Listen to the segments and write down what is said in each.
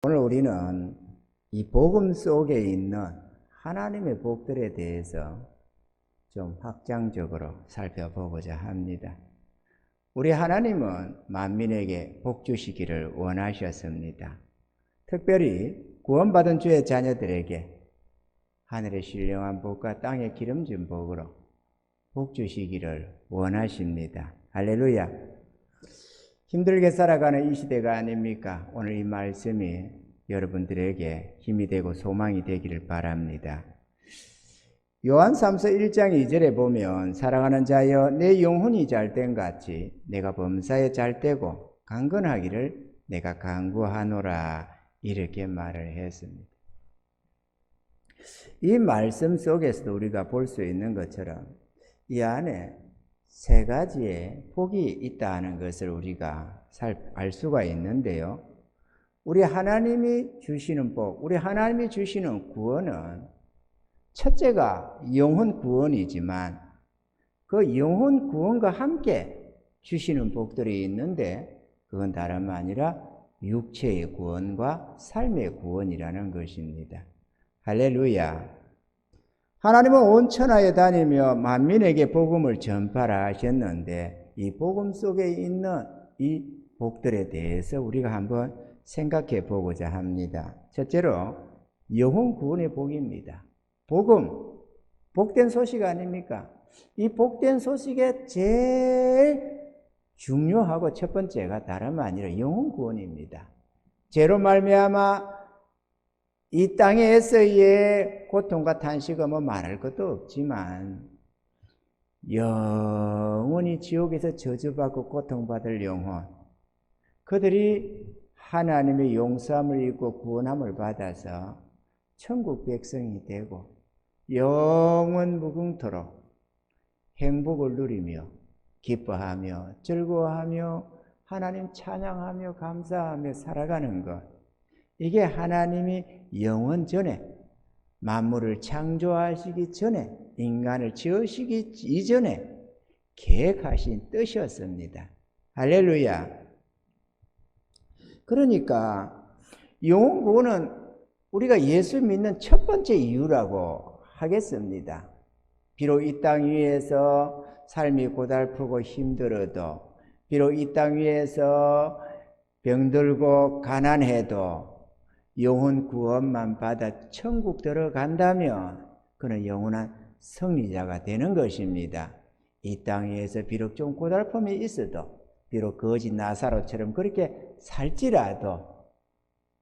오늘 우리는 이 복음 속에 있는 하나님의 복들에 대해서 좀 확장적으로 살펴보고자 합니다. 우리 하나님은 만민에게 복 주시기를 원하셨습니다. 특별히 구원받은 주의 자녀들에게 하늘의 신령한 복과 땅의 기름진 복으로 복 주시기를 원하십니다. 할렐루야. 힘들게 살아가는 이 시대가 아닙니까? 오늘 이 말씀이 여러분들에게 힘이 되고 소망이 되기를 바랍니다. 요한삼서 1장 2절에 보면 사랑하는 자여 내 영혼이 잘된 같이 내가 범사에 잘되고 강건하기를 내가 간구하노라 이렇게 말을 했습니다. 이 말씀 속에서도 우리가 볼 수 있는 것처럼 이 안에 세 가지의 복이 있다는 것을 우리가 알 수가 있는데요. 우리 하나님이 주시는 복, 우리 하나님이 주시는 구원은 첫째가 영혼 구원이지만 그 영혼 구원과 함께 주시는 복들이 있는데 그건 다름 아니라 육체의 구원과 삶의 구원이라는 것입니다. 할렐루야. 하나님은 온 천하에 다니며 만민에게 복음을 전파라 하셨는데 이 복음 속에 있는 이 복들에 대해서 우리가 한번 생각해 보고자 합니다. 첫째로 영혼 구원의 복입니다. 복음, 복된 소식 아닙니까? 이 복된 소식의 제일 중요하고 첫 번째가 다름 아니라 영혼 구원입니다. 죄로 말미암아 이 땅에서의 고통과 탄식은 뭐 말할 것도 없지만 영원히 지옥에서 저주받고 고통받을 영혼, 그들이 하나님의 용서함을 입고 구원함을 받아서 천국 백성이 되고 영원 무궁토록 행복을 누리며 기뻐하며 즐거워하며 하나님 찬양하며 감사하며 살아가는 것, 이게 하나님이 영원 전에 만물을 창조하시기 전에 인간을 지으시기 이전에 계획하신 뜻이었습니다. 할렐루야. 그러니까 영혼 구원은 우리가 예수 믿는 첫 번째 이유라고 하겠습니다. 비록 이 땅 위에서 삶이 고달프고 힘들어도, 비록 이 땅 위에서 병들고 가난해도 영혼 구원만 받아 천국 들어간다면 그는 영원한 승리자가 되는 것입니다. 이 땅에서 비록 좀 고달픔이 있어도, 비록 거지 나사로처럼 그렇게 살지라도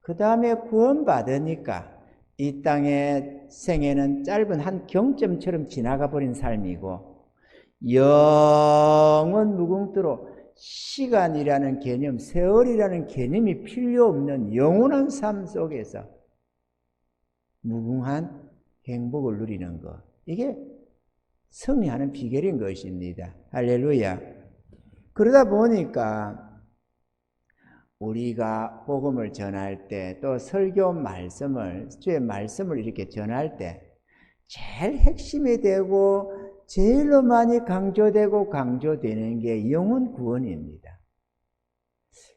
그 다음에 구원받으니까 이 땅의 생애는 짧은 한 경점처럼 지나가 버린 삶이고 영원 무궁토록 시간이라는 개념, 세월이라는 개념이 필요 없는 영원한 삶 속에서 무궁한 행복을 누리는 것, 이게 승리하는 비결인 것입니다. 할렐루야. 그러다 보니까 우리가 복음을 전할 때, 또 설교 말씀을, 주의 말씀을 이렇게 전할 때 제일 핵심이 되고 제일로 많이 강조되는 게 영혼 구원입니다.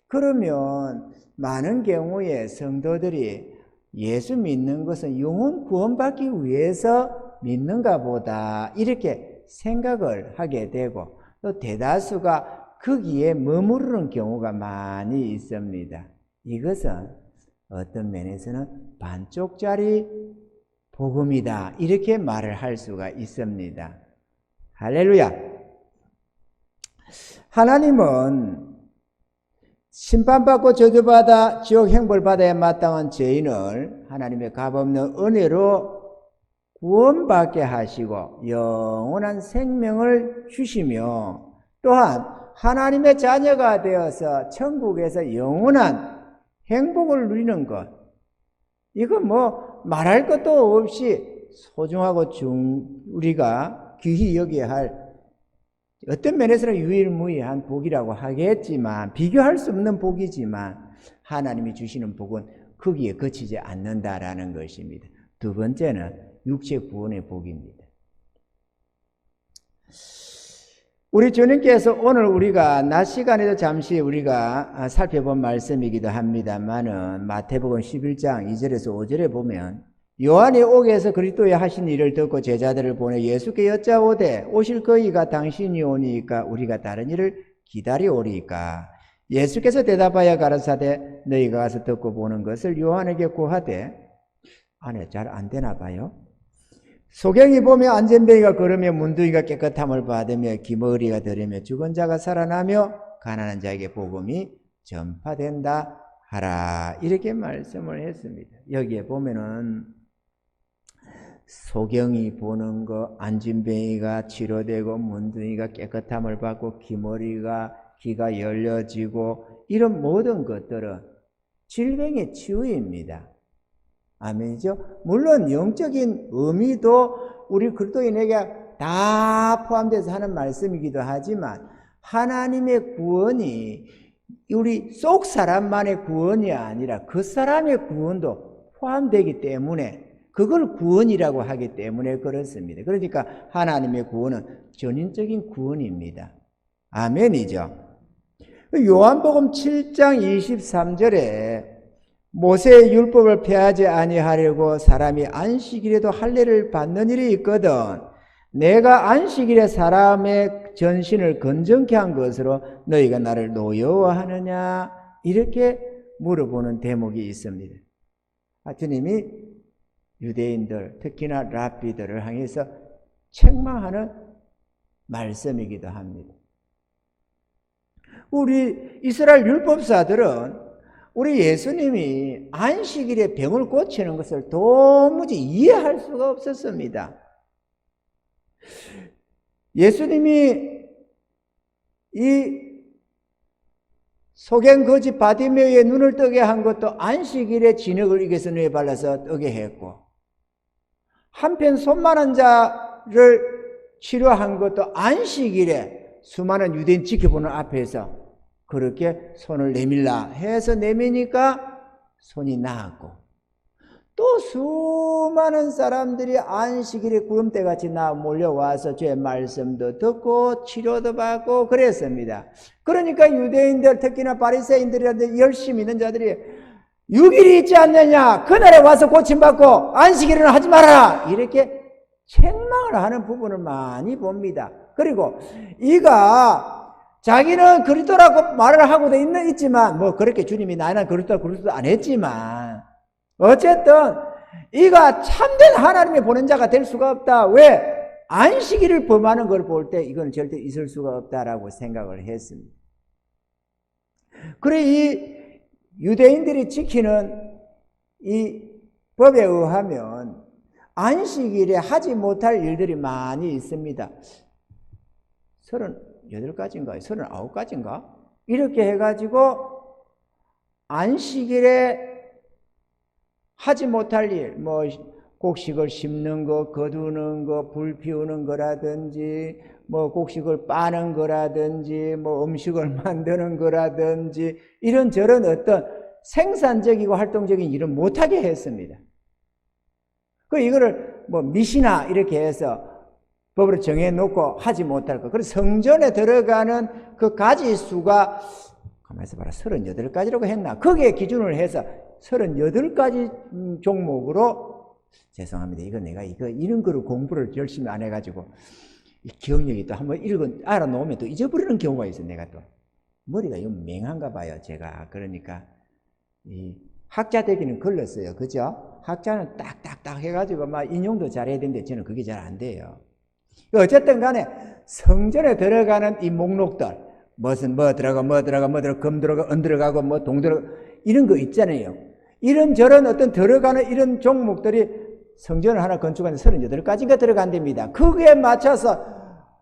그러면 많은 경우에 성도들이 예수 믿는 것은 영혼 구원받기 위해서 믿는가 보다 이렇게 생각을 하게 되고 또 대다수가 거기에 머무르는 경우가 많이 있습니다. 이것은 어떤 면에서는 반쪽짜리 복음이다 이렇게 말을 할 수가 있습니다. 할렐루야. 하나님은 심판받고 저주받아 지옥 행벌 받아야 마땅한 죄인을 하나님의 값없는 은혜로 구원받게 하시고 영원한 생명을 주시며 또한 하나님의 자녀가 되어서 천국에서 영원한 행복을 누리는 것, 이건 뭐 말할 것도 없이 소중하고 우리가 귀히 여겨야 할 어떤 면에서는 유일무이한 복이라고 하겠지만 비교할 수 없는 복이지만 하나님이 주시는 복은 거기에 그치지 않는다라는 것입니다. 두 번째는 육체 구원의 복입니다. 우리 주님께서 오늘 우리가 낮 시간에도 잠시 우리가 살펴본 말씀이기도 합니다만은 마태복음 11장 2절에서 5절에 보면 요한이 오게에서 그리스도의 하신 일을 듣고 제자들을 보내 예수께 여짜오되 오실 거이가 당신이 오니까 우리가 다른 일을 기다려오리까. 예수께서 대답하여 가라사대 너희가 가서 듣고 보는 것을 요한에게 구하되 안에 잘 안 되나 봐요. 소경이 보며 안전뱅이가 걸으며 문둥이가 깨끗함을 받으며 기머리가 들으며 죽은 자가 살아나며 가난한 자에게 복음이 전파된다 하라. 이렇게 말씀을 했습니다. 여기에 보면은 소경이 보는 거, 안진뱅이가 치료되고 문둥이가 깨끗함을 받고 귀가 열려지고 이런 모든 것들은 질병의 치유입니다. 아멘이죠? 물론 영적인 의미도 우리 그리스도인에게 다 포함돼서 하는 말씀이기도 하지만 하나님의 구원이 우리 속 사람만의 구원이 아니라 그 사람의 구원도 포함되기 때문에 그걸 구원이라고 하기 때문에 그렇습니다. 그러니까 하나님의 구원은 전인적인 구원입니다. 아멘이죠? 요한복음 7장 23절에 모세의 율법을 폐하지 아니하려고 사람이 안식일에도 할례를 받는 일이 있거든 내가 안식일에 사람의 전신을 건전케 한 것으로 너희가 나를 노여워하느냐 이렇게 물어보는 대목이 있습니다. 주님이 유대인들 특히나 랍비들을 향해서 책망하는 말씀이기도 합니다. 우리 이스라엘 율법사들은 우리 예수님이 안식일에 병을 고치는 것을 도무지 이해할 수가 없었습니다. 예수님이 이 소경 거지 바디메오의 눈을 뜨게 한 것도 안식일에 진흙을 이겨서 눈에 발라서 뜨게 했고 한편 손만한 자를 치료한 것도 안식일에 수많은 유대인 지켜보는 앞에서 그렇게 손을 내밀라 해서 내미니까 손이 나았고 또 수많은 사람들이 안식일에 구름대같이 몰려와서 주의 말씀도 듣고 치료도 받고 그랬습니다. 그러니까 유대인들 특히나 바리새인들이라든지 열심히 있는 자들이 6일이 있지 않느냐 그날에 와서 고침받고 안식일은 하지 말아라 이렇게 책망을 하는 부분을 많이 봅니다. 그리고 이가 자기는 그리스도라고 말을 하고도 있지만 뭐 그렇게 주님이 나는 그리스도 안 했지만 어쨌든 이가 참된 하나님의 보낸 자가 될 수가 없다. 왜? 안식일을 범하는 걸 볼 때 이건 절대 있을 수가 없다라고 생각을 했습니다. 그래 이 유대인들이 지키는 이 법에 의하면 안식일에 하지 못할 일들이 많이 있습니다. 38가지인가 39가지인가 이렇게 해가지고 안식일에 하지 못할 일, 뭐 곡식을 심는 거, 거두는 거, 불 피우는 거라든지 뭐 곡식을 빠는 거라든지 뭐 음식을 만드는 거라든지 이런저런 어떤 생산적이고 활동적인 일은 못하게 했습니다. 이거를 뭐 미시나 이렇게 해서 법으로 정해놓고 하지 못할 것. 그래서 성전에 들어가는 그 가지 수가 가만있어 봐라 38가지라고 했나? 거기에 기준을 해서 38가지 종목으로 죄송합니다. 이런 거를 공부를 열심히 안 해가지고 기억력이 또 한번 알아놓으면 또 잊어버리는 경우가 있어요. 내가 또 머리가 좀 맹한가 봐요. 제가 그러니까 이 학자 되기는 걸렸어요. 그죠? 학자는 딱딱딱 해가지고 막 인용도 잘해야 되는데 저는 그게 잘 안 돼요. 어쨌든 간에 성전에 들어가는 이 목록들 무슨 뭐 들어가 금 들어가 은 들어가고 뭐 동 들어가 이런 거 있잖아요. 이런저런 어떤 들어가는 이런 종목들이 성전을 하나 건축하는 38가지가 들어간답니다. 그거에 맞춰서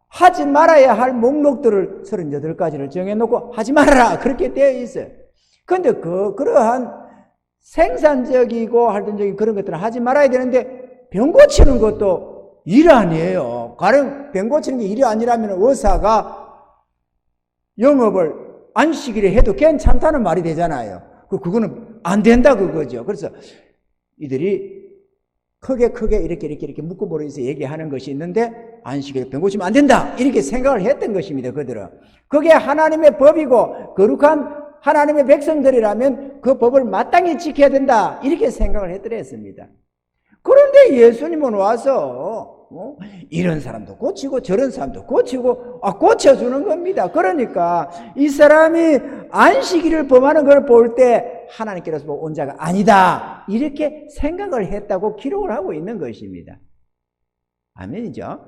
하지 말아야 할 목록들을 38가지를 정해놓고 하지 말아라 그렇게 되어 있어요. 그런데 그러한 생산적이고 활동적인 그런 것들은 하지 말아야 되는데 병 고치는 것도 일 아니에요. 가령 병 고치는 게 일이 아니라면 의사가 영업을 안식일에 해도 괜찮다는 말이 되잖아요. 그거는 안 된다 그거죠. 그래서 이들이 크게 이렇게 묶어버려서 얘기하는 것이 있는데 안식일에 병 고치면 안 된다 이렇게 생각을 했던 것입니다. 그들은 그게 하나님의 법이고 거룩한 하나님의 백성들이라면 그 법을 마땅히 지켜야 된다 이렇게 생각을 했더랬습니다. 그런데 예수님은 와서 이런 사람도 고치고 저런 사람도 고치고 고쳐주는 겁니다. 그러니까 이 사람이 안식일을 범하는 걸 볼 때 하나님께로서 온 자가 아니다 이렇게 생각을 했다고 기록을 하고 있는 것입니다. 아멘이죠?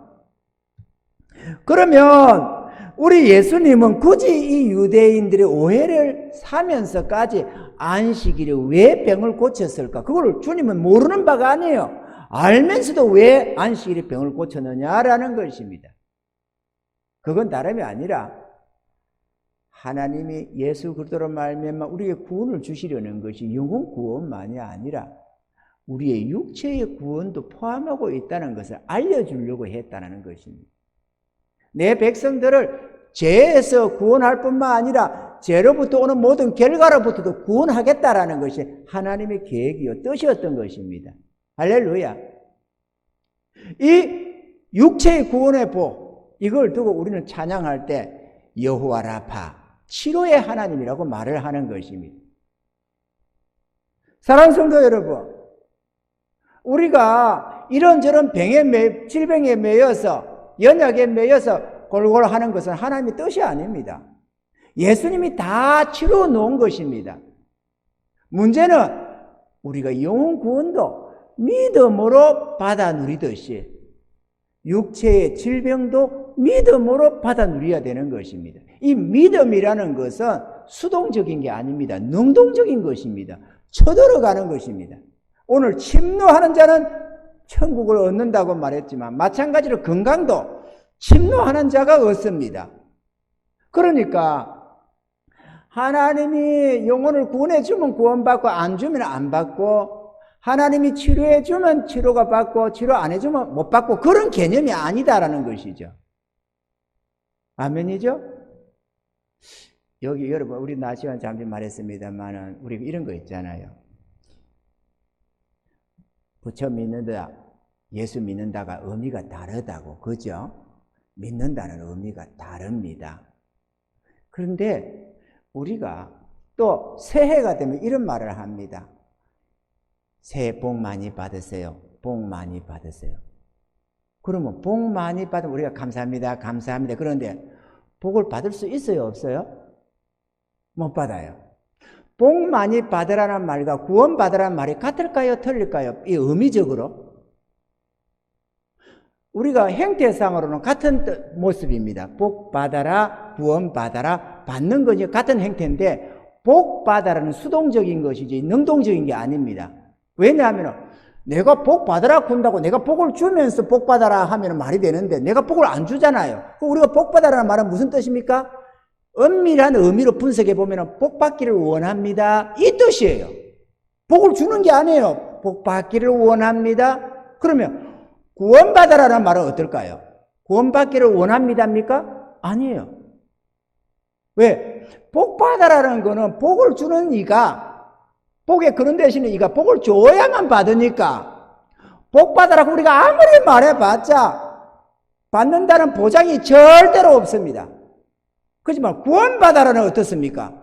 그러면 우리 예수님은 굳이 이 유대인들의 오해를 사면서까지 안식일에 왜 병을 고쳤을까? 그걸 주님은 모르는 바가 아니에요. 알면서도 왜 안식일에 병을 고쳤느냐라는 것입니다. 그건 다름이 아니라 하나님이 예수 그리스도로 말미암아 우리에게 구원을 주시려는 것이 영혼 구원만이 아니라 우리의 육체의 구원도 포함하고 있다는 것을 알려주려고 했다는 것입니다. 내 백성들을 죄에서 구원할 뿐만 아니라 죄로부터 오는 모든 결과로부터도 구원하겠다라는 것이 하나님의 계획이요 뜻이었던 것입니다. 할렐루야. 이 육체의 구원의 복 이걸 두고 우리는 찬양할 때 여호와 라파 치료의 하나님이라고 말을 하는 것입니다. 사랑하는 성도 여러분, 우리가 이런저런 질병에 매여서 연약에 매여서 골골 하는 것은 하나님의 뜻이 아닙니다. 예수님이 다 치러 놓은 것입니다. 문제는 우리가 영혼 구원도 믿음으로 받아 누리듯이 육체의 질병도 믿음으로 받아 누려야 되는 것입니다. 이 믿음이라는 것은 수동적인 게 아닙니다. 능동적인 것입니다. 쳐들어가는 것입니다. 오늘 침노하는 자는 천국을 얻는다고 말했지만 마찬가지로 건강도 침노하는 자가 얻습니다. 그러니까 하나님이 영혼을 구원해 주면 구원받고 안 주면 안 받고 하나님이 치료해 주면 치료가 받고 치료 안 해주면 못 받고 그런 개념이 아니다라는 것이죠. 아멘이죠? 여기 여러분 우리 낮 시간 잠시 말했습니다만은 우리 이런 거 있잖아요. 부처 믿는다, 예수 믿는다가 의미가 다르다고, 그죠? 믿는다는 의미가 다릅니다. 그런데 우리가 또 새해가 되면 이런 말을 합니다. 새해 복 많이 받으세요. 복 많이 받으세요. 그러면 복 많이 받으면 우리가 감사합니다. 감사합니다. 그런데 복을 받을 수 있어요? 없어요? 못 받아요. 복 많이 받으라는 말과 구원 받으라는 말이 같을까요? 틀릴까요? 이 의미적으로 우리가 행태상으로는 같은 모습입니다. 복 받아라, 구원 받아라, 받는 것이 같은 행태인데 복 받아라는 수동적인 것이지 능동적인 게 아닙니다. 왜냐하면 내가 복 받으라 군다고 내가 복을 주면서 복 받아라 하면 말이 되는데 내가 복을 안 주잖아요. 우리가 복 받아라는 말은 무슨 뜻입니까? 엄밀한 의미로 분석해 보면 복 받기를 원합니다 이 뜻이에요. 복을 주는 게 아니에요. 복 받기를 원합니다. 그러면 구원받아라는 말은 어떨까요? 구원받기를 원합니다입니까? 아니에요. 왜? 복 받아라는 거는 복을 주는 이가 복에 그런 대신에 이가 복을 줘야만 받으니까 복 받아라고 우리가 아무리 말해봤자 받는다는 보장이 절대로 없습니다. 그렇지만 구원받아라는 어떻습니까?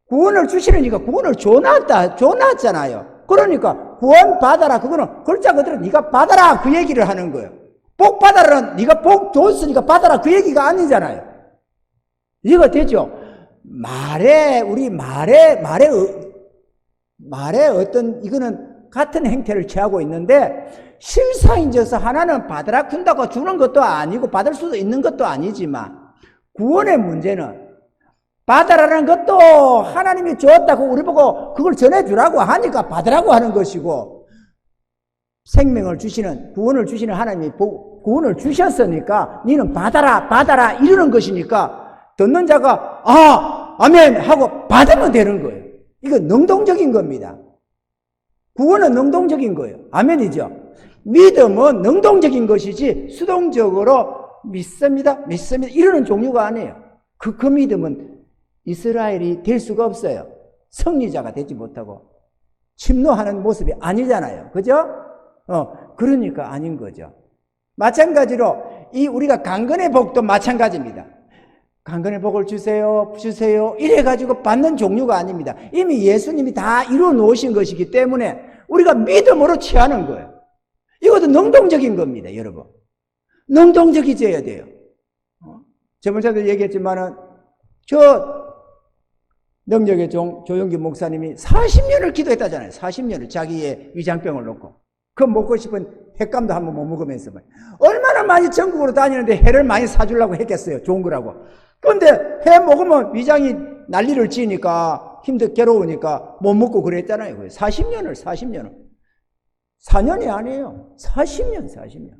구원을 주시는 이가 구원을 줘놨잖아요. 그러니까 구원받아라 그거는 글자 그대로 네가 받아라 그 얘기를 하는 거예요. 복 받아라는 네가 복 줬으니까 받아라 그 얘기가 아니잖아요. 이해가 되죠? 우리 말에 어떤 이거는 같은 행태를 취하고 있는데 실상인져서 하나는 받으라 군다고 주는 것도 아니고 받을 수도 있는 것도 아니지만 구원의 문제는 받아라는 것도 하나님이 주었다고 우리 보고 그걸 전해주라고 하니까 받으라고 하는 것이고 생명을 주시는 구원을 주시는 하나님이 구원을 주셨으니까 너는 받아라 이러는 것이니까 듣는 자가 아멘 하고 받으면 되는 거예요. 이건 능동적인 겁니다. 구원은 능동적인 거예요. 아멘이죠. 믿음은 능동적인 것이지 수동적으로 믿습니다 이러는 종류가 아니에요. 그 믿음은 이스라엘이 될 수가 없어요. 승리자가 되지 못하고 침노하는 모습이 아니잖아요. 그죠? 그러니까 아닌 거죠. 마찬가지로 이 우리가 강건의 복도 마찬가지입니다. 강건의 복을 주세요, 주세요 이래가지고 받는 종류가 아닙니다. 이미 예수님이 다 이루어 놓으신 것이기 때문에 우리가 믿음으로 취하는 거예요. 이것도 능동적인 겁니다, 여러분. 능동적이져야 돼요. 저번에도 얘기했지만은 저 능력의 종 조용기 목사님이 40년을 기도했다잖아요. 40년을 자기의 위장병을 놓고 그 먹고 싶은 횟감도 한번 못 먹으면서 얼마나 많이 전국으로 다니는데 회를 많이 사주려고 했겠어요. 좋은 거라고. 그런데 회 먹으면 위장이 난리를 지으니까 괴로우니까 못 먹고 그랬잖아요. 40년을 4년이 아니에요. 40년.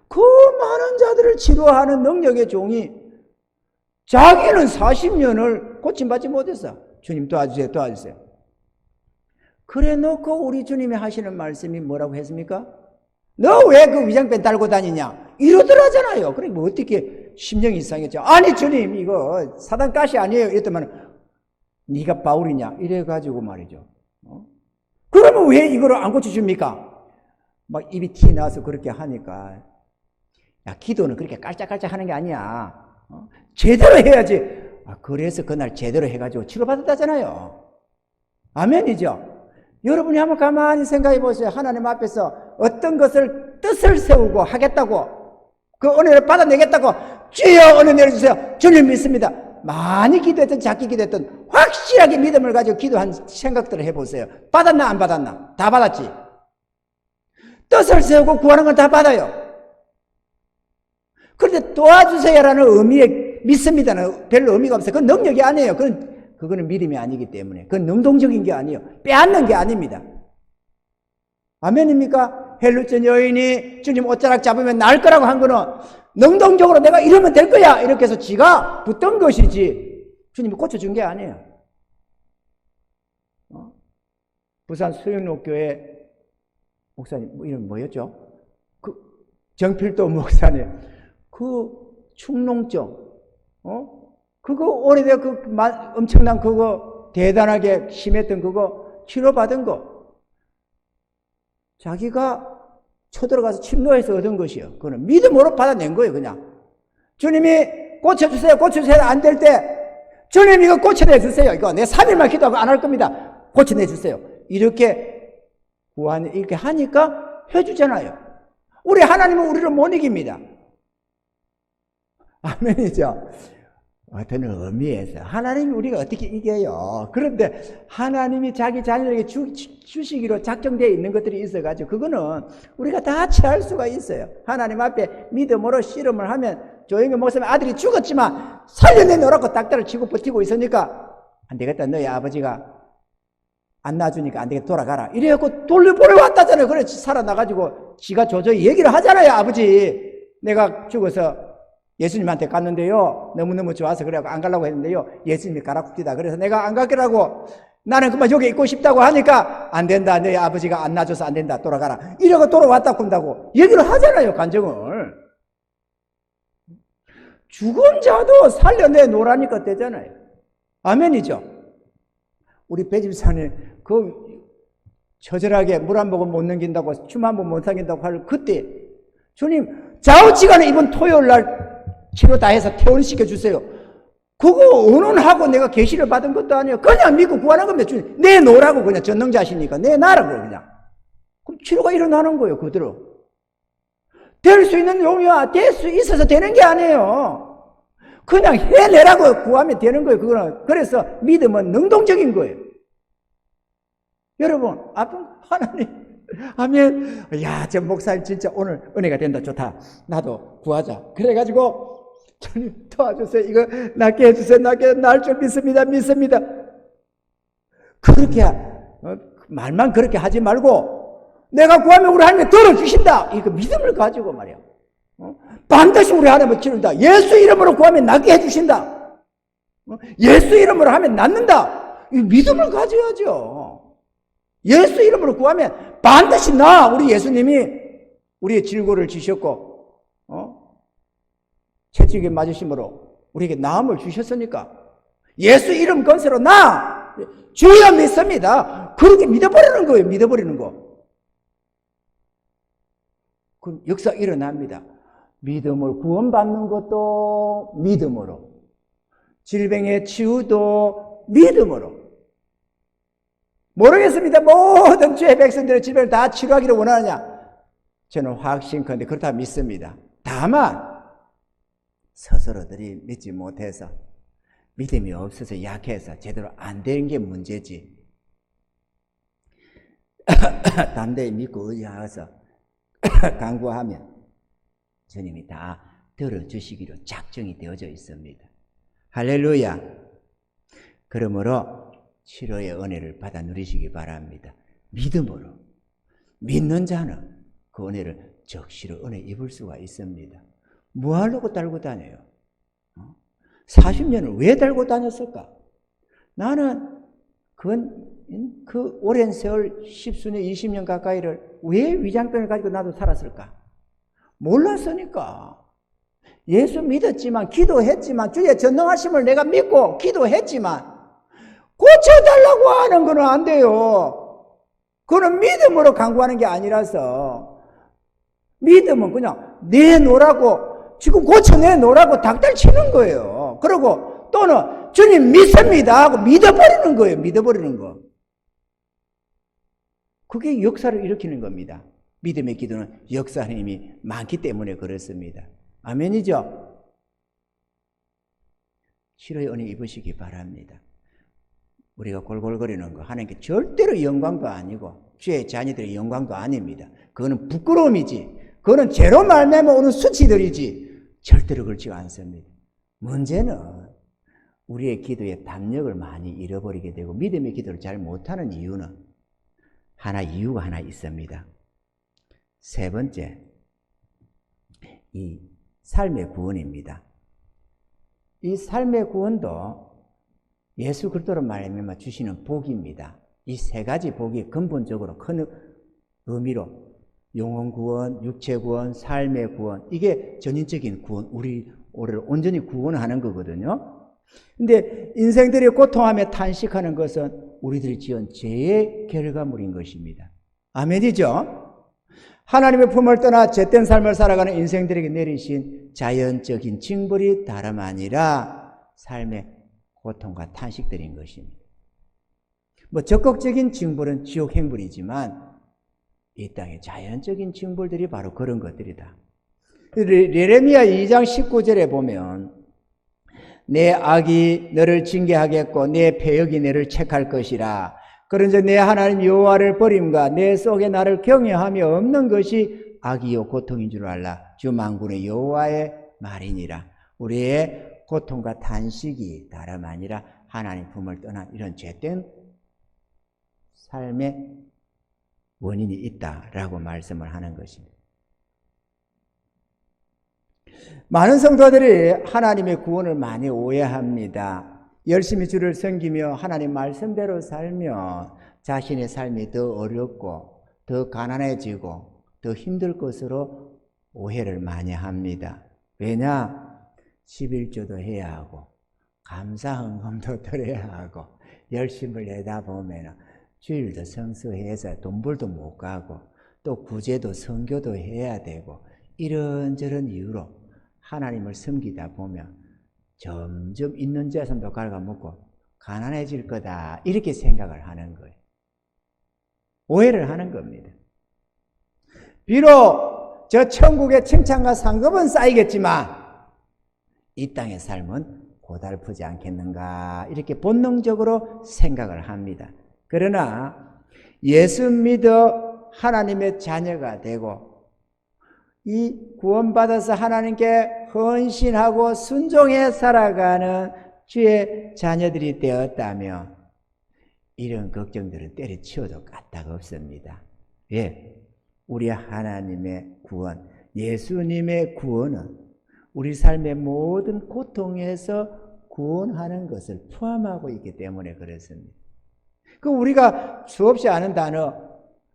그 많은 자들을 치료하는 능력의 종이 자기는 40년을 고침받지 못했어. 주님 도와주세요. 그래 놓고 우리 주님이 하시는 말씀이 뭐라고 했습니까? 너 왜 그 위장병 달고 다니냐? 이러더라잖아요. 그래 뭐 어떻게 심령이 이상했죠? 아니 주님 이거 사단 가시 아니에요. 이랬더만 네가 바울이냐? 이래가지고 말이죠. 그러면 왜 이거를 안 고쳐줍니까? 막 입이 티 나서 그렇게 하니까 야 기도는 그렇게 깔짝깔짝 하는 게 아니야. 제대로 해야지. 그래서 그날 제대로 해가지고 치료받았다잖아요. 아멘이죠. 여러분이 한번 가만히 생각해 보세요. 하나님 앞에서 어떤 것을 뜻을 세우고 하겠다고 그 은혜를 받아내겠다고 주여 은혜 내려주세요. 주님 믿습니다. 많이 기도했든 작게 기도했든 확실하게 믿음을 가지고 기도한 생각들을 해보세요. 받았나 안 받았나? 다 받았지. 뜻을 세우고 구하는 건 다 받아요. 그런데 도와주세요라는 의미의 믿습니다는 별로 의미가 없어요. 그건 능력이 아니에요. 그거는 믿음이 아니기 때문에. 그건 능동적인 게 아니에요. 빼앗는 게 아닙니다. 아멘입니까? 헬루전 여인이 주님 옷자락 잡으면 나을 거라고 한 거는 능동적으로 내가 이러면 될 거야 이렇게 해서 지가 붙던 것이지 주님이 고쳐준 게 아니에요. 부산 수영록교회 목사님 이름 뭐였죠? 그 정필도 목사님 그 축농증 그거 오래돼 엄청난 그거 대단하게 심했던 그거 치료받은 거 자기가 쳐들어가서 침노해서 얻은 것이요. 그거는 믿음으로 받아낸 거예요. 그냥 주님이 고쳐주세요 안 될 때 주님 이거 고쳐내주세요. 이거 내 3일만 기도하고 안 할 겁니다. 고쳐내주세요. 이렇게 이렇게 하니까 해주잖아요. 우리 하나님은 우리를 못 이깁니다. 아멘이죠. 어떤 의미에서 하나님이 우리가 어떻게 이겨요? 그런데 하나님이 자기 자녀에게 주시기로 작정되어 있는 것들이 있어가지고 그거는 우리가 다 취할 수가 있어요. 하나님 앞에 믿음으로 씨름을 하면 조용히 목사님 아들이 죽었지만 살려내놓으라고 딱따를 치고 버티고 있으니까 안 되겠다. 너희 아버지가 안 놔주니까 안 되겠다. 돌아가라. 이래갖고 돌려보내왔다잖아요. 그래 살아나가지고 지가 조조히 얘기를 하잖아요. 아버지 내가 죽어서 예수님한테 갔는데요. 너무너무 좋아서 그래갖고 안 가려고 했는데요. 예수님이 가라 굽디다. 그래서 내가 안 가겠라고 나는 그만 여기 있고 싶다고 하니까 안 된다. 너희 아버지가 안 놔줘서 안 된다. 돌아가라. 이러고 돌아왔다 군다고 얘기를 하잖아요. 간증을. 죽은 자도 살려내놓으라니까 되잖아요. 아멘이죠. 우리 배집사님 처절하게 물 한 모금 못 넘긴다고 춤 한 번 못 넘긴다고 할 그때 주님 좌우지간에 이번 토요일 날 치료 다 해서 퇴원시켜 주세요. 그거 의논하고 내가 계시를 받은 것도 아니에요. 그냥 믿고 구하는 겁니다. 주님 내놓으라고 그냥 전능자시니까 내놔라고 그냥. 그럼 치료가 일어나는 거예요. 그대로. 될 수 있는 용이야. 될 수 있어서 되는 게 아니에요. 그냥 해내라고 구하면 되는 거예요. 그거는. 그래서 믿음은 능동적인 거예요. 여러분 아픈 하나님 아멘. 야, 저 목사님 진짜 오늘 은혜가 된다. 좋다. 나도 구하자. 그래가지고 주님 도와주세요. 이거 낫게 해주세요. 날 좀 믿습니다. 그렇게 말만 그렇게 하지 말고 내가 구하면 우리 하나님이 들어주신다. 이거 믿음을 가지고 말이야. 반드시 우리 하나님을 치른다. 예수 이름으로 구하면 낫게 해주신다. 예수 이름으로 하면 낫는다. 이 믿음을 가져야죠. 예수 이름으로 구하면 반드시 우리 예수님이 우리의 질고를 주셨고 채찍에 맞으심으로 우리에게 나음을 주셨으니까 예수 이름 건세로 주여 믿습니다. 그렇게 믿어버리는 거예요. 믿어버리는 거. 그럼 역사 일어납니다. 믿음으로 구원받는 것도 믿음으로, 질병의 치유도 믿음으로. 모르겠습니다. 모든 주의 백성들의 질병을 다 치료하기를 원하느냐? 저는 확신컨대 그렇다 믿습니다. 다만 스스로들이 믿지 못해서, 믿음이 없어서 약해서 제대로 안 되는 게 문제지. 담대히 믿고 의지하여서 간구하면 주님이 다 들어주시기로 작정이 되어져 있습니다. 할렐루야. 그러므로 치료의 은혜를 받아 누리시기 바랍니다. 믿음으로. 믿는 자는 그 은혜를 적시로 은혜 입을 수가 있습니다. 뭐 하려고 달고 다녀요? 40년을 왜 달고 다녔을까? 나는 그 오랜 세월 10수년, 20년 가까이를 왜 위장병을 가지고 나도 살았을까? 몰랐으니까. 예수 믿었지만, 기도했지만, 주의 전능하심을 내가 믿고 기도했지만, 고쳐달라고 하는 건 안 돼요. 그거는 믿음으로 간구하는 게 아니라서, 믿음은 그냥 내놓으라고, 지금 고쳐내놓으라고 닥달 치는 거예요. 그리고 또는 주님 믿습니다 하고 믿어버리는 거예요. 믿어버리는 거. 그게 역사를 일으키는 겁니다. 믿음의 기도는 역사하는 힘이 많기 때문에 그렇습니다. 아멘이죠? 치료의 은혜 입으시기 바랍니다. 우리가 골골거리는 거 하나님께 절대로 영광도 아니고 주의 자녀들의 영광도 아닙니다. 그거는 부끄러움이지, 그거는 죄로 말미암아 오는 수치들이지 절대로 그렇지 않습니다. 문제는 우리의 기도에 담력을 많이 잃어버리게 되고 믿음의 기도를 잘 못하는 이유는 이유가 하나 있습니다. 세 번째, 이 삶의 구원입니다. 이 삶의 구원도 예수 그리스도로 말미암아 주시는 복입니다. 이 세 가지 복이 근본적으로 큰 의미로 영혼 구원, 육체 구원, 삶의 구원, 이게 전인적인 구원, 우리를 온전히 구원하는 거거든요. 근데 인생들이 고통하며 탄식하는 것은 우리들이 지은 죄의 결과물인 것입니다. 아멘이죠? 하나님의 품을 떠나 죄된 삶을 살아가는 인생들에게 내리신 자연적인 징벌이 다름 아니라 삶의 고통과 탄식들인 것입니다. 적극적인 징벌은 지옥 행벌이지만 이 땅의 자연적인 징벌들이 바로 그런 것들이다. 예레미야 2장 19절에 보면 내 악이 너를 징계하겠고 내 패역이 너를 책할 것이라. 그런즉 내 하나님 여호와를 버림과 내 속에 나를 경외함이 없는 것이 악이요 고통인 줄 알라. 주 만군의 여호와의 말이니라. 우리의 고통과 탄식이 다름 아니라 하나님 품을 떠난 이런 죄된 삶의 원인이 있다라고 말씀을 하는 것입니다. 많은 성도들이 하나님의 구원을 많이 오해합니다. 열심히 주를 섬기며 하나님 말씀대로 살며 자신의 삶이 더 어렵고 더 가난해지고 더 힘들 것으로 오해를 많이 합니다. 왜냐? 11조도 해야 하고 감사헌금도 드려야 하고 열심을 내다 보면 주일도 성수해서 돈벌도 못 가고 또 구제도 선교도 해야 되고 이런저런 이유로 하나님을 섬기다 보면 점점 있는 재산도 갉아먹고 가난해질 거다 이렇게 생각을 하는 거예요. 오해를 하는 겁니다. 비록 저 천국의 칭찬과 상급은 쌓이겠지만 이 땅의 삶은 고달프지 않겠는가 이렇게 본능적으로 생각을 합니다. 그러나 예수 믿어 하나님의 자녀가 되고 이 구원받아서 하나님께 헌신하고 순종해 살아가는 주의 자녀들이 되었다면 이런 걱정들은 때려치워도 까딱 없습니다. 왜? 우리 하나님의 구원, 예수님의 구원은 우리 삶의 모든 고통에서 구원하는 것을 포함하고 있기 때문에 그렇습니다. 그 우리가 수없이 아는 단어,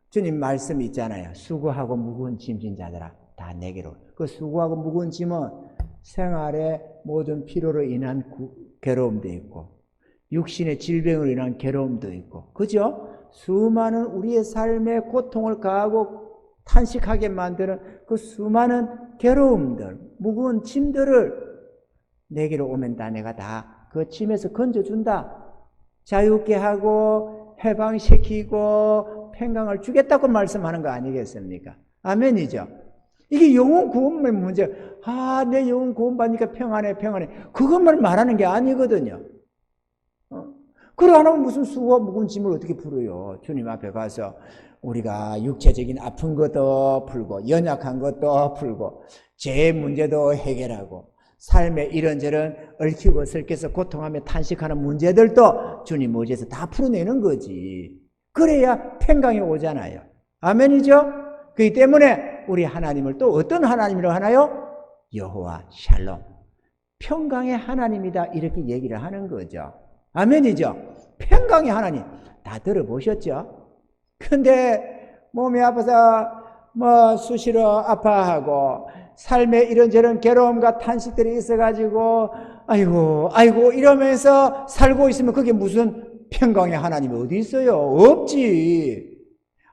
주님 말씀이 있잖아요. 수고하고 무거운 짐진 자들아 다 내게로. 그 수고하고 무거운 짐은 생활의 모든 피로로 인한 괴로움도 있고 육신의 질병으로 인한 괴로움도 있고, 그죠? 수많은 우리의 삶의 고통을 가하고 탄식하게 만드는 그 수많은 괴로움들, 무거운 짐들을 내게로 오면 다 내가 다 그 짐에서 건져준다. 자유케 하고 해방시키고 평강을 주겠다고 말씀하는 거 아니겠습니까? 아멘이죠. 이게 영혼 구원의 문제. 내 영혼 구원받으니까 평안해. 그것만 말하는 게 아니거든요. 그러고 안 하면 무슨 수고 무거운 짐을 어떻게 풀어요? 주님 앞에 가서 우리가 육체적인 아픈 것도 풀고 연약한 것도 풀고 죄의 문제도 해결하고 삶의 이런저런 얽히고 설켜서 고통하며 탄식하는 문제들도 주님 의지에서 다 풀어내는 거지. 그래야 평강이 오잖아요. 아멘이죠? 그렇기 때문에 우리 하나님을 또 어떤 하나님이라고 하나요? 여호와 샬롬, 평강의 하나님이다, 이렇게 얘기를 하는 거죠. 아멘이죠? 평강의 하나님 다 들어보셨죠? 근데 몸이 아파서 수시로 아파하고 삶에 이런저런 괴로움과 탄식들이 있어가지고 아이고 이러면서 살고 있으면 그게 무슨 평강의 하나님이 어디 있어요? 없지.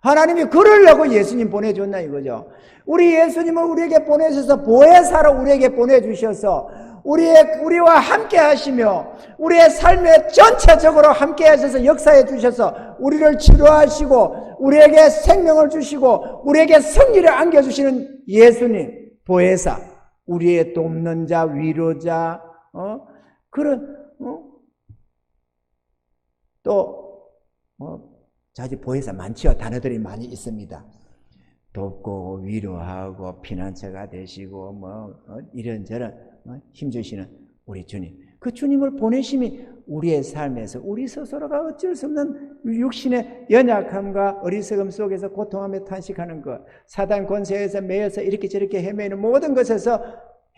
하나님이 그러려고 예수님 보내줬나 이거죠. 우리 예수님을 우리에게 보내셔서 보혜사로 우리에게 보내주셔서 우리와 함께 하시며 우리의 삶에 전체적으로 함께 하셔서 역사해 주셔서 우리를 치료하시고 우리에게 생명을 주시고 우리에게 승리를 안겨주시는 예수님 보혜사, 우리의 돕는 자, 위로자, 자주 보혜사 많지요. 단어들이 많이 있습니다. 돕고 위로하고 피난처가 되시고 이런저런 힘주시는 우리 주님, 그 주님을 보내심이 우리의 삶에서 우리 스스로가 어쩔 수 없는 육신의 연약함과 어리석음 속에서 고통하며 탄식하는 것, 사단 권세에서 매여서 이렇게 저렇게 헤매는 모든 것에서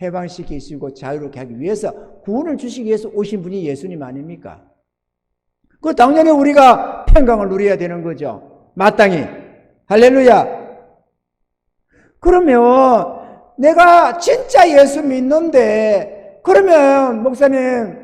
해방시키시고 자유롭게 하기 위해서 구원을 주시기 위해서 오신 분이 예수님 아닙니까? 그 당연히 우리가 평강을 누려야 되는 거죠. 마땅히. 할렐루야. 그러면 내가 진짜 예수 믿는데, 그러면 목사님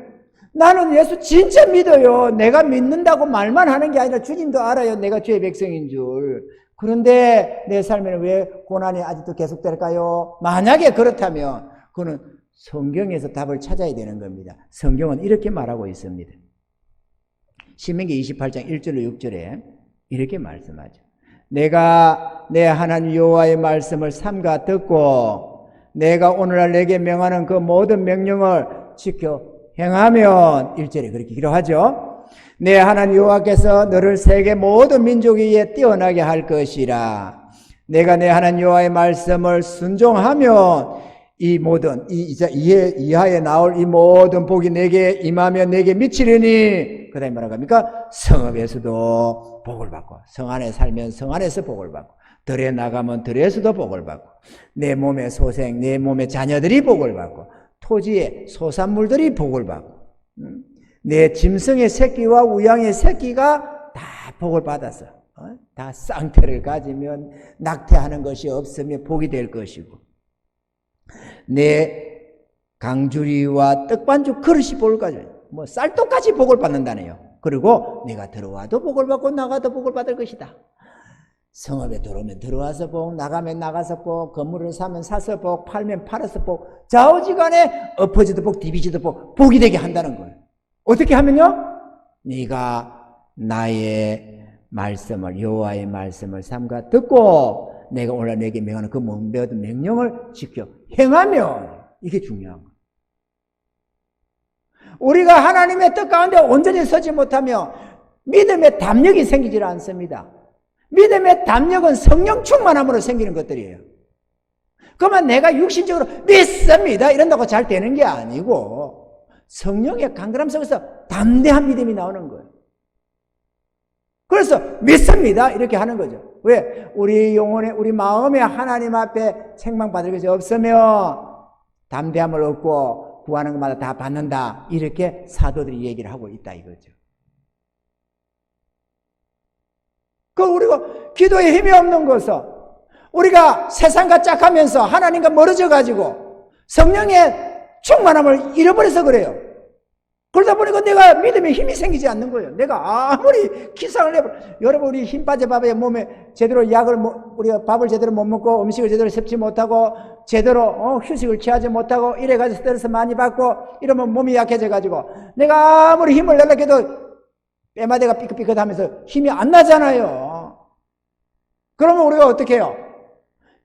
나는 예수 진짜 믿어요. 내가 믿는다고 말만 하는 게 아니라 주님도 알아요. 내가 주의 백성인 줄. 그런데 내 삶에는 왜 고난이 아직도 계속될까요? 만약에 그렇다면 그거는 성경에서 답을 찾아야 되는 겁니다. 성경은 이렇게 말하고 있습니다. 신명기 28장 1절로 6절에 이렇게 말씀하죠. 내가 내 하나님 여호와의 말씀을 삼가 듣고 내가 오늘날 내게 명하는 그 모든 명령을 지켜 행하면, 1절에 그렇게 기록하죠. 내 하나님 여호와께서 너를 세계 모든 민족 위에 뛰어나게 할 것이라. 내가 내 하나님 여호와의 말씀을 순종하면 이 모든 이하에 나올 이 모든 복이 내게 임하며 내게 미치려니, 그 다음에 뭐라고 합니까? 성읍에서도 복을 받고, 성 안에 살면 성 안에서 복을 받고, 들에 나가면 들에서도 복을 받고, 내 몸의 소생, 내 몸의 자녀들이 복을 받고, 토지의 소산물들이 복을 받고, 내 짐승의 새끼와 우양의 새끼가 다 복을 받아서 다 쌍태를 가지면 낙태하는 것이 없으며 복이 될 것이고, 내 강주리와 떡반죽 그릇이 복을 가져, 쌀떡까지 복을 받는다네요. 그리고 내가 들어와도 복을 받고 나가도 복을 받을 것이다. 성읍에 들어오면 들어와서 복, 나가면 나가서 복, 건물을 사면 사서 복, 팔면 팔아서 복, 좌우지간에 엎어지도 복, 디비지도 복, 복이 되게 한다는 거예요. 어떻게 하면요? 네가 나의 말씀을, 여호와의 말씀을 삼가 듣고 내가 오늘 내게 명하는 그 모든 명령을 지켜 행하면, 이게 중요한 거예요. 우리가 하나님의 뜻 가운데 온전히 서지 못하면 믿음의 담력이 생기질 않습니다. 믿음의 담력은 성령 충만함으로 생기는 것들이에요. 그러면 내가 육신적으로 믿습니다 이런다고 잘 되는 게 아니고 성령의 강건함 속에서 담대한 믿음이 나오는 거예요. 그래서 믿습니다 이렇게 하는 거죠. 왜? 우리 영혼에, 우리 마음에 하나님 앞에 책망받을 것이 없으면 담대함을 얻고 구하는 것마다 다 받는다, 이렇게 사도들이 얘기를 하고 있다 이거죠. 우리가 기도에 힘이 없는 것은 우리가 세상과 짝하면서 하나님과 멀어져 가지고 성령의 충만함을 잃어버려서 그래요. 그러다 보니까 내가 믿음에 힘이 생기지 않는 거예요. 내가 아무리 기상을 해보, 여러분, 우리 힘 빠져봐봐요. 몸에 제대로 약을, 우리가 밥을 제대로 못 먹고, 음식을 제대로 섭취 못하고, 제대로, 휴식을 취하지 못하고, 이래가지고 스트레스 많이 받고, 이러면 몸이 약해져가지고, 내가 아무리 힘을 내려고 해도 뼈마대가 삐끗삐끗 하면서 힘이 안 나잖아요. 그러면 우리가 어떻게 해요?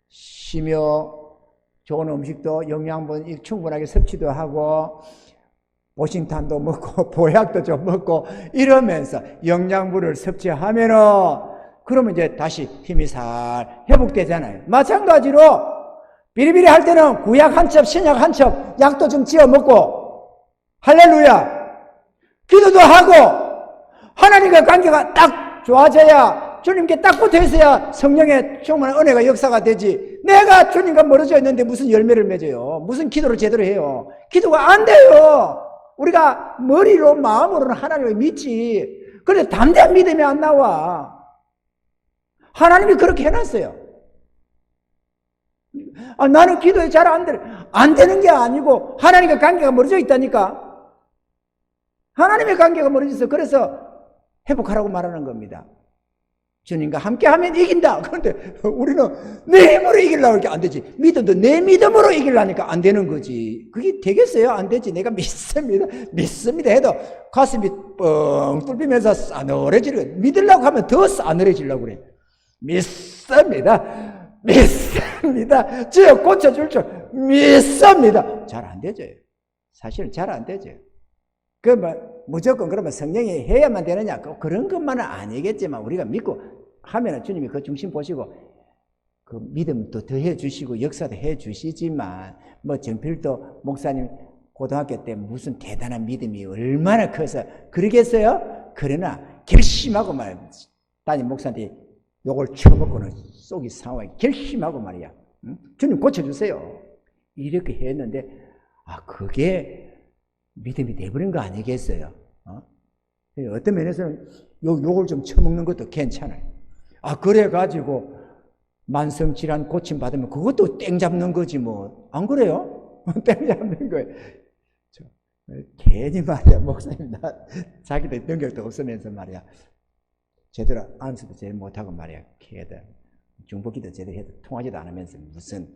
쉬며, 좋은 음식도 영양분 충분하게 섭취도 하고, 보신탄도 먹고 보약도 좀 먹고 이러면서 영양분을 섭취하면은 그러면 이제 다시 힘이 살 회복되잖아요. 마찬가지로 비리비리 할 때는 구약 한 첩, 신약 한 첩, 약도 좀 지어 먹고 할렐루야 기도도 하고 하나님과 관계가 딱 좋아져야 주님께 딱 붙어 있어야 성령의 충만한 은혜가 역사가 되지. 내가 주님과 멀어져 있는데 무슨 열매를 맺어요? 무슨 기도를 제대로 해요? 기도가 안 돼요. 우리가 머리로 마음으로는 하나님을 믿지. 그런데 담대한 믿음이 안 나와. 하나님이 그렇게 해놨어요. 나는 기도에 잘 안 되는 게 아니고 하나님과 관계가 멀어져 있다니까. 하나님의 관계가 멀어져서 그래서 회복하라고 말하는 겁니다. 주님과 함께하면 이긴다. 그런데 우리는 내 힘으로 이기려고 하니까 안 되지. 믿음도 내 믿음으로 이기려니까 안 되는 거지. 그게 되겠어요? 안 되지. 내가 믿습니다 해도 가슴이 뻥 뚫리면서 싸늘해지려고. 믿으려고 하면 더 싸늘해지려고 그래. 믿습니다. 주여 고쳐줄 줄 믿습니다. 잘 안 되죠. 사실은 잘 안 되죠. 무조건 그러면 성령이 해야만 되느냐? 그런 것만은 아니겠지만 우리가 믿고 하면은 주님이 그 중심 보시고 그 믿음도 더해 주시고 역사도 해 주시지만 정필도 목사님 고등학교 때 무슨 대단한 믿음이 얼마나 커서 그러겠어요? 그러나 결심하고 말이야. 담임 목사한테 욕을 쳐먹고는 속이 상하게 결심하고 말이야. 응? 주님 고쳐주세요. 이렇게 했는데 그게 믿음이 돼버린 거 아니겠어요? 어떤 면에서는 욕을 좀 쳐먹는 것도 괜찮아요. 그래가지고 만성질환 고침받으면 그것도 땡 잡는 거지 뭐. 안 그래요? 땡 잡는 거예요. 괜히 말이야. 목사님 자기도 능력도 없으면서 말이야. 제대로 안수도 제대로 못하고 말이야. 중보기도 제대로 해도 통하지도 않으면서 무슨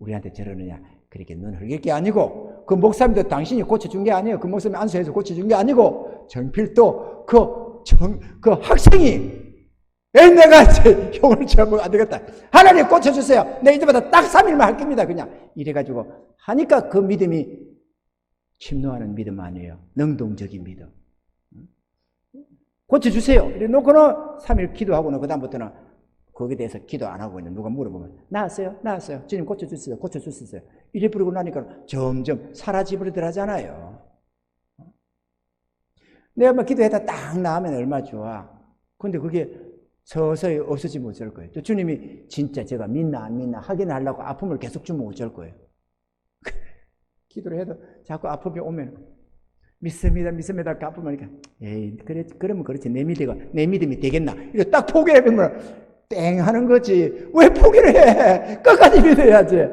우리한테 저러느냐. 그렇게 눈 흘릴 게 아니고 그 목사님도 당신이 고쳐준 게 아니에요. 그 목사님 안수해서 고쳐준 게 아니고 정필도 그 학생이 내가 형을 쳐먹으면 안 되겠다. 하나님 고쳐주세요. 내 이제부터 딱 3일만 할 겁니다. 그냥 이래가지고 하니까 그 믿음이 침노하는 믿음 아니에요. 능동적인 믿음. 고쳐주세요. 이래 놓고는 3일 기도하고는 그 다음부터는 거기에 대해서 기도 안 하고 있는 누가 물어보면 나았어요. 주님 고쳐주세요. 이래 부르고 나니까 점점 사라지버리들 하잖아요. 내가 기도했다 딱 나오면 얼마나 좋아. 근데 그게 서서히 없어지면 어쩔 거예요. 또 주님이 진짜 제가 믿나 안 믿나 확인하려고 아픔을 계속 주면 어쩔 거예요. 기도를 해도 자꾸 아픔이 오면 믿습니다. 아프니까 에이 그러면 그렇지. 내 믿음이 되겠나. 이거 딱 포기해보면 땡 하는 거지. 왜 포기를 해? 끝까지 믿어야지.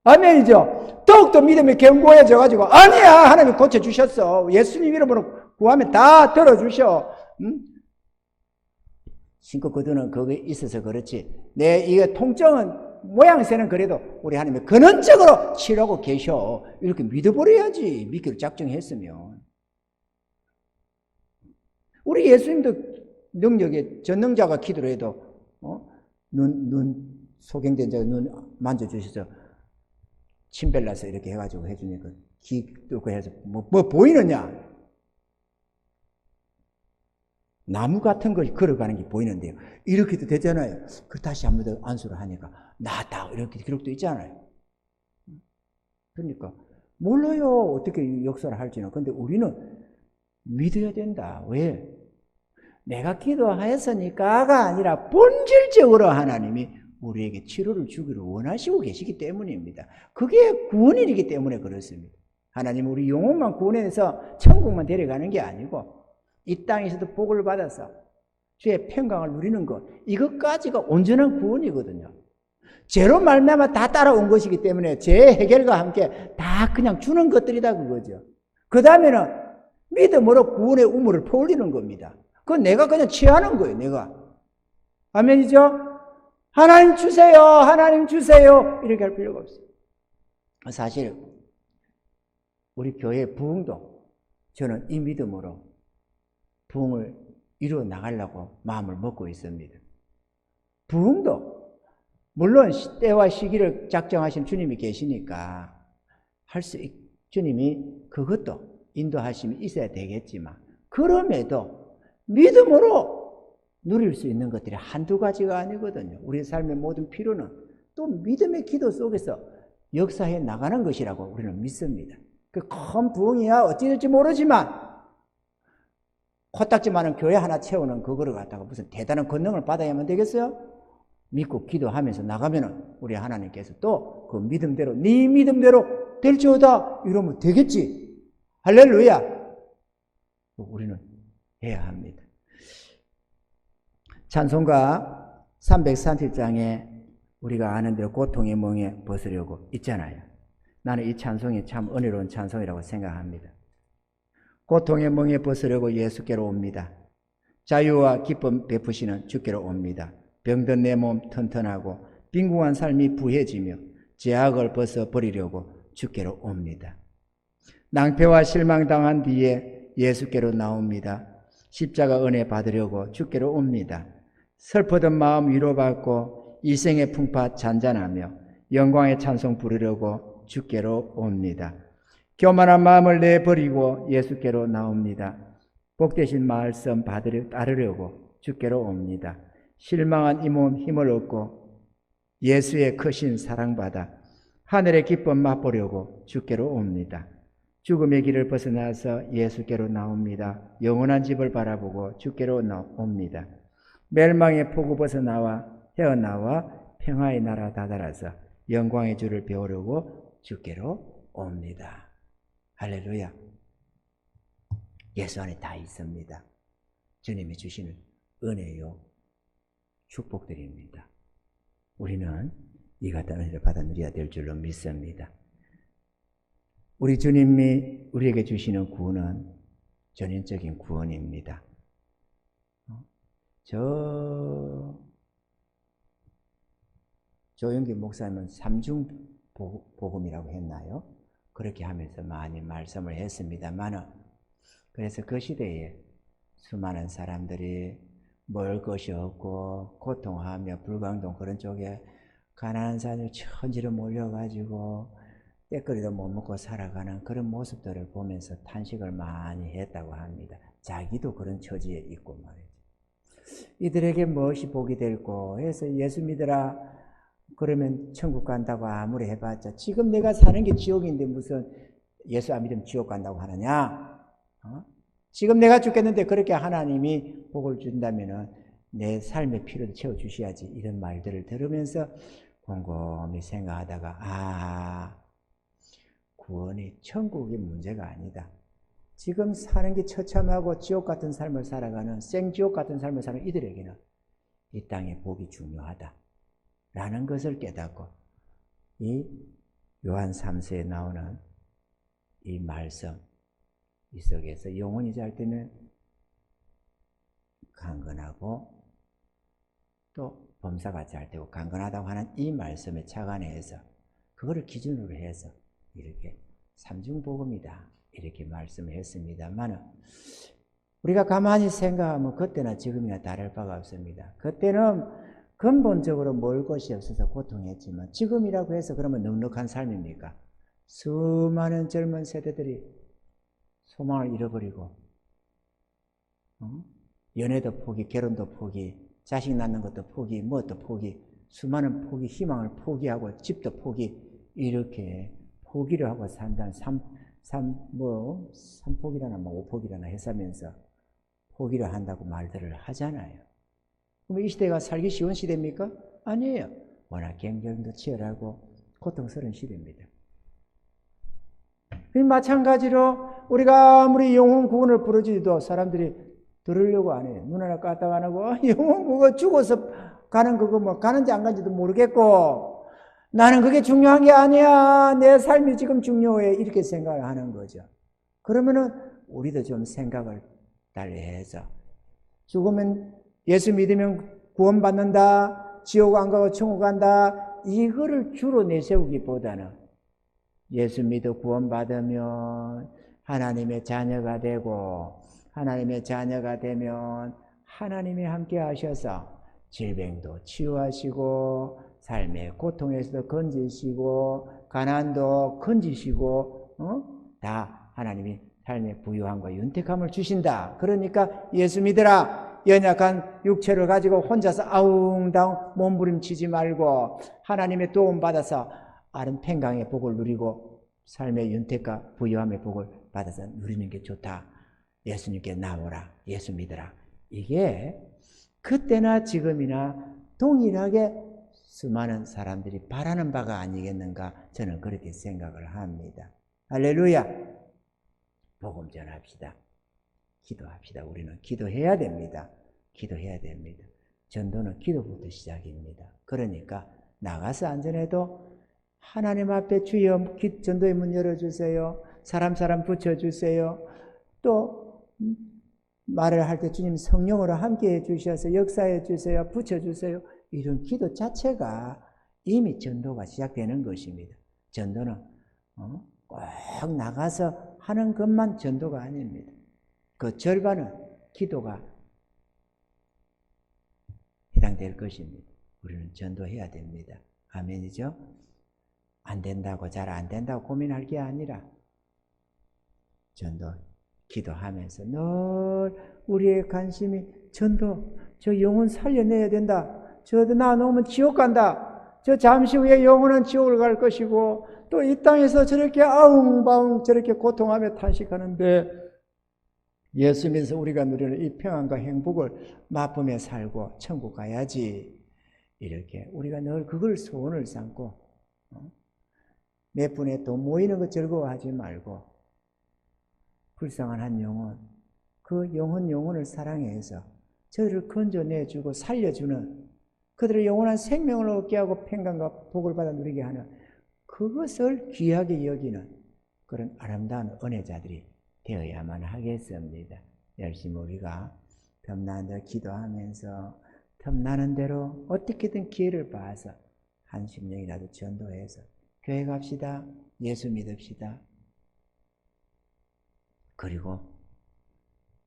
아멘이죠. 더욱더 믿음이 견고해져가지고 아니야 하나님 고쳐주셨어. 예수님 이름으로 구하면 다 들어주셔. 신고 거두는 거기 있어서 그렇지. 이거 통증은 모양새는 그래도 우리 하나님이 근원적으로 치료하고 계셔. 이렇게 믿어버려야지. 믿기로 작정했으면. 우리 예수님도 능력에 전능자가 기도를 해도 소경된 자가 눈 만져주셔서 침벨라서 이렇게 해가지고 해주니까 귀 뚫고 해서 뭐 보이느냐? 나무 같은 걸 걸어가는 게 보이는데요. 이렇게도 되잖아요. 그 다시 한 번 더 안수를 하니까 나았다 이렇게 기록도 있잖아요. 그러니까 몰라요 어떻게 역사를 할지는. 근데 우리는 믿어야 된다. 왜? 내가 기도하였으니까가 아니라 본질적으로 하나님이 우리에게 치료를 주기를 원하시고 계시기 때문입니다. 그게 구원이기 때문에 그렇습니다. 하나님은 우리 영혼만 구원해서 천국만 데려가는 게 아니고 이 땅에서도 복을 받아서 주의 평강을 누리는 것, 이것까지가 온전한 구원이거든요. 죄로 말미암아 다 따라온 것이기 때문에 죄 해결과 함께 다 그냥 주는 것들이다 그거죠. 그 다음에는 믿음으로 구원의 우물을 퍼올리는 겁니다. 그건 내가 그냥 취하는 거예요, 내가. 아멘이죠? 하나님 주세요, 하나님 주세요. 이렇게 할 필요가 없어요. 사실 우리 교회 부흥도 저는 이 믿음으로 부흥을 이루어 나가려고 마음을 먹고 있습니다. 부흥도 물론 때와 시기를 작정하신 주님이 계시니까 주님이 그것도 인도하심이 있어야 되겠지만, 그럼에도 믿음으로 누릴 수 있는 것들이 한두 가지가 아니거든요. 우리 삶의 모든 필요는 또 믿음의 기도 속에서 역사해 나가는 것이라고 우리는 믿습니다. 그 큰 부흥이야 어찌 될지 모르지만 코딱지 많은 교회 하나 채우는 그거를 갖다가 무슨 대단한 권능을 받아야만 되겠어요? 믿고 기도하면서 나가면은 우리 하나님께서 또 그 믿음대로 네 믿음대로 될지어다 이러면 되겠지. 할렐루야. 우리는 해야 합니다. 찬송가 330장에 우리가 아는 대로 고통의 멍에 벗으려고 있잖아요. 나는 이 찬송이 참 은혜로운 찬송이라고 생각합니다. 고통의 멍에 벗으려고 예수께로 옵니다. 자유와 기쁨 베푸시는 주께로 옵니다. 병든 내 몸 튼튼하고 빈궁한 삶이 부해지며 죄악을 벗어버리려고 주께로 옵니다. 낭패와 실망당한 뒤에 예수께로 나옵니다. 십자가 은혜 받으려고 주께로 옵니다. 슬프던 마음 위로받고 이생의 풍파 잔잔하며 영광의 찬송 부르려고 주께로 옵니다. 교만한 마음을 내버리고 예수께로 나옵니다. 복되신 말씀 따르려고 주께로 옵니다. 실망한 이 몸 힘을 얻고 예수의 크신 사랑받아 하늘의 기쁨 맛보려고 주께로 옵니다. 죽음의 길을 벗어나서 예수께로 나옵니다. 영원한 집을 바라보고 주께로 옵니다. 멸망의 폭우 벗어나와 헤어나와 평화의 나라 다다라서 영광의 주를 배우려고 주께로 옵니다. 할렐루야. 예수 안에 다 있습니다. 주님이 주시는 은혜요 축복드립니다. 우리는 이 같은 은혜를 받아 누려야 될 줄로 믿습니다. 우리 주님이 우리에게 주시는 구원은 전인적인 구원입니다. 조영기 목사님은 삼중 복음이라고 했나요? 그렇게 하면서 많이 말씀을 했습니다만, 그래서 그 시대에 수많은 사람들이 먹을 것이 없고 고통하며 불광동 그런 쪽에 가난한 사람들 천지로 몰려가지고 때거리도 못 먹고 살아가는 그런 모습들을 보면서 탄식을 많이 했다고 합니다. 자기도 그런 처지에 있고 말이죠. 이들에게 무엇이 복이 될고 해서 예수 믿으라 그러면 천국 간다고 아무리 해봤자 지금 내가 사는 게 지옥인데 무슨 예수 안 믿으면 지옥 간다고 하느냐? 지금 내가 죽겠는데 그렇게 하나님이 복을 준다면 내 삶의 필요를 채워주셔야지, 이런 말들을 들으면서 곰곰이 생각하다가 구원이 천국이 문제가 아니다. 지금 사는 게 처참하고 지옥 같은 삶을 살아가는 생지옥 같은 삶을 사는 이들에게는 이 땅의 복이 중요하다 라는 것을 깨닫고 이 요한 3서에 나오는 이 말씀 이 속에서 영혼이 잘 때는 강건하고 또 범사가 잘 되고 강건하다고 하는 이 말씀에 착안해서 그거를 기준으로 해서 이렇게 삼중복음이다 이렇게 말씀을 했습니다만, 우리가 가만히 생각하면 그때나 지금이나 다를 바가 없습니다. 그때는 근본적으로 먹을 것이 없어서 고통했지만 지금이라고 해서 그러면 넉넉한 삶입니까? 수많은 젊은 세대들이 소망을 잃어버리고 연애도 포기, 결혼도 포기, 자식 낳는 것도 포기, 무엇도 포기, 수많은 포기, 희망을 포기하고 집도 포기, 이렇게 포기를 하고 산다는 삼포기라나 오포기라나 해서면서 포기를 한다고 말들을 하잖아요. 그럼 이 시대가 살기 쉬운 시대입니까? 아니에요. 워낙 경쟁도 치열하고 고통스러운 시대입니다. 마찬가지로 우리가 아무리 영혼 구원을 부르지도 사람들이 들으려고 안 해요. 눈 하나 까딱 안 하고 영혼 그거 죽어서 가는 그거 뭐 가는지 안 가는지도 모르겠고 나는 그게 중요한 게 아니야. 내 삶이 지금 중요해. 이렇게 생각을 하는 거죠. 그러면은 우리도 좀 생각을 달리해서 죽으면 예수 믿으면 구원받는다, 지옥 안 가고 천국 간다, 이거를 주로 내세우기보다는 예수 믿어 구원받으면 하나님의 자녀가 되고 하나님의 자녀가 되면 하나님이 함께 하셔서 질병도 치유하시고 삶의 고통에서도 건지시고 가난도 건지시고 다 하나님이 삶의 부유함과 윤택함을 주신다. 그러니까 예수 믿으라. 연약한 육체를 가지고 혼자서 아웅다웅 몸부림치지 말고 하나님의 도움 받아서 아름 평강의 복을 누리고 삶의 윤택과 부유함의 복을 받아서 누리는 게 좋다. 예수님께 나오라. 예수 믿으라. 이게 그때나 지금이나 동일하게 수많은 사람들이 바라는 바가 아니겠는가, 저는 그렇게 생각을 합니다. 할렐루야. 복음 전합시다. 기도합시다. 우리는 기도해야 됩니다. 기도해야 됩니다. 전도는 기도부터 시작입니다. 그러니까 나가서 안전해도 하나님 앞에 주여 전도의 문 열어주세요. 사람 붙여주세요. 또 말을 할 때 주님 성령으로 함께 해주셔서 역사해 주세요. 붙여주세요. 이런 기도 자체가 이미 전도가 시작되는 것입니다. 전도는 꼭 나가서 하는 것만 전도가 아닙니다. 그 절반은 기도가 해당될 것입니다. 우리는 전도해야 됩니다. 아멘이죠? 안 된다고, 잘 안 된다고 고민할 게 아니라 전도 기도하면서 늘 우리의 관심이 전도, 저 영혼 살려내야 된다. 저 놔놓으면 지옥 간다. 저 잠시 후에 영혼은 지옥을 갈 것이고 또 이 땅에서 저렇게 아웅바웅 저렇게 고통하며 탄식하는데 예수 믿어서 우리가 누리는 이 평안과 행복을 맛보며 살고 천국 가야지. 이렇게 우리가 늘 그걸 소원을 삼고 몇 분에 돈 모이는 거 즐거워하지 말고 불쌍한 한 영혼, 그 영혼을 사랑해서 저들을 건져내주고 살려주는, 그들의 영원한 생명을 얻게 하고 평강과 복을 받아 누리게 하는, 그것을 귀하게 여기는 그런 아름다운 은혜자들이 되어야만 하겠습니다. 열심히 우리가 틈나는 대로 기도하면서 틈나는 대로 어떻게든 기회를 봐서 한 10년이라도 전도해서 교회 갑시다. 예수 믿읍시다. 그리고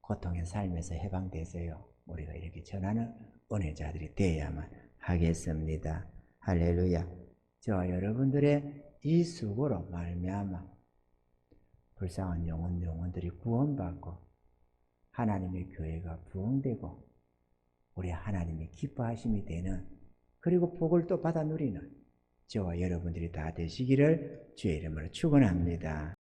고통의 삶에서 해방되세요. 우리가 이렇게 전하는 은혜자들이 되어야만 하겠습니다. 할렐루야. 저와 여러분들의 이 수고로 말미암아 불쌍한 영혼들이 구원받고 하나님의 교회가 부흥되고 우리 하나님의 기뻐하심이 되는, 그리고 복을 또 받아 누리는 저와 여러분들이 다 되시기를 주의 이름으로 축원합니다.